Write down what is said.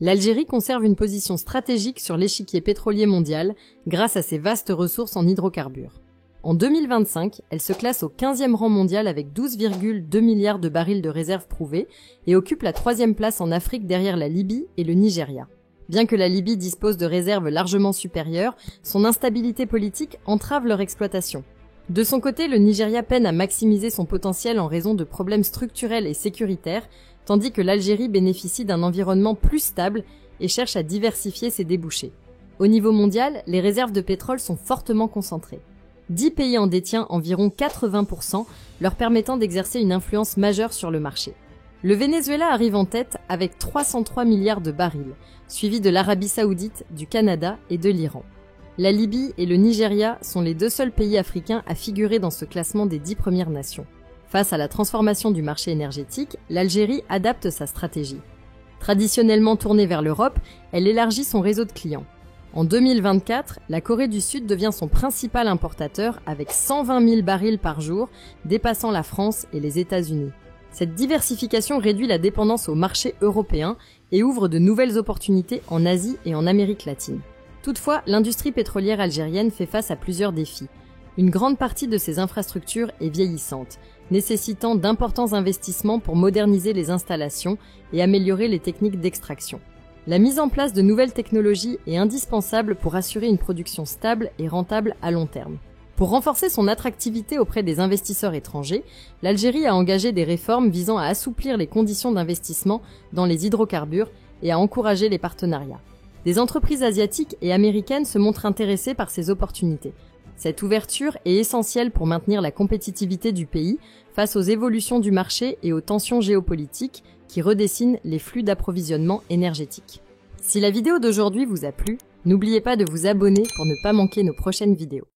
L'Algérie conserve une position stratégique sur l'échiquier pétrolier mondial grâce à ses vastes ressources en hydrocarbures. En 2025, elle se classe au 15e rang mondial avec 12,2 milliards de barils de réserves prouvées et occupe la 3e place en Afrique derrière la Libye et le Nigeria. Bien que la Libye dispose de réserves largement supérieures, son instabilité politique entrave leur exploitation. De son côté, le Nigeria peine à maximiser son potentiel en raison de problèmes structurels et sécuritaires, tandis que l'Algérie bénéficie d'un environnement plus stable et cherche à diversifier ses débouchés. Au niveau mondial, les réserves de pétrole sont fortement concentrées. 10 pays en détiennent environ 80%, leur permettant d'exercer une influence majeure sur le marché. Le Venezuela arrive en tête avec 303 milliards de barils, suivi de l'Arabie Saoudite, du Canada et de l'Iran. La Libye et le Nigeria sont les 2 seuls pays africains à figurer dans ce classement des 10 premières nations. Face à la transformation du marché énergétique, l'Algérie adapte sa stratégie. Traditionnellement tournée vers l'Europe, elle élargit son réseau de clients. En 2024, la Corée du Sud devient son principal importateur avec 120 000 barils par jour, dépassant la France et les États-Unis. Cette diversification réduit la dépendance au marché européen et ouvre de nouvelles opportunités en Asie et en Amérique latine. Toutefois, l'industrie pétrolière algérienne fait face à plusieurs défis. Une grande partie de ses infrastructures est vieillissante, nécessitant d'importants investissements pour moderniser les installations et améliorer les techniques d'extraction. La mise en place de nouvelles technologies est indispensable pour assurer une production stable et rentable à long terme. Pour renforcer son attractivité auprès des investisseurs étrangers, l'Algérie a engagé des réformes visant à assouplir les conditions d'investissement dans les hydrocarbures et à encourager les partenariats. Des entreprises asiatiques et américaines se montrent intéressées par ces opportunités. Cette ouverture est essentielle pour maintenir la compétitivité du pays face aux évolutions du marché et aux tensions géopolitiques qui redessinent les flux d'approvisionnement énergétique. Si la vidéo d'aujourd'hui vous a plu, n'oubliez pas de vous abonner pour ne pas manquer nos prochaines vidéos.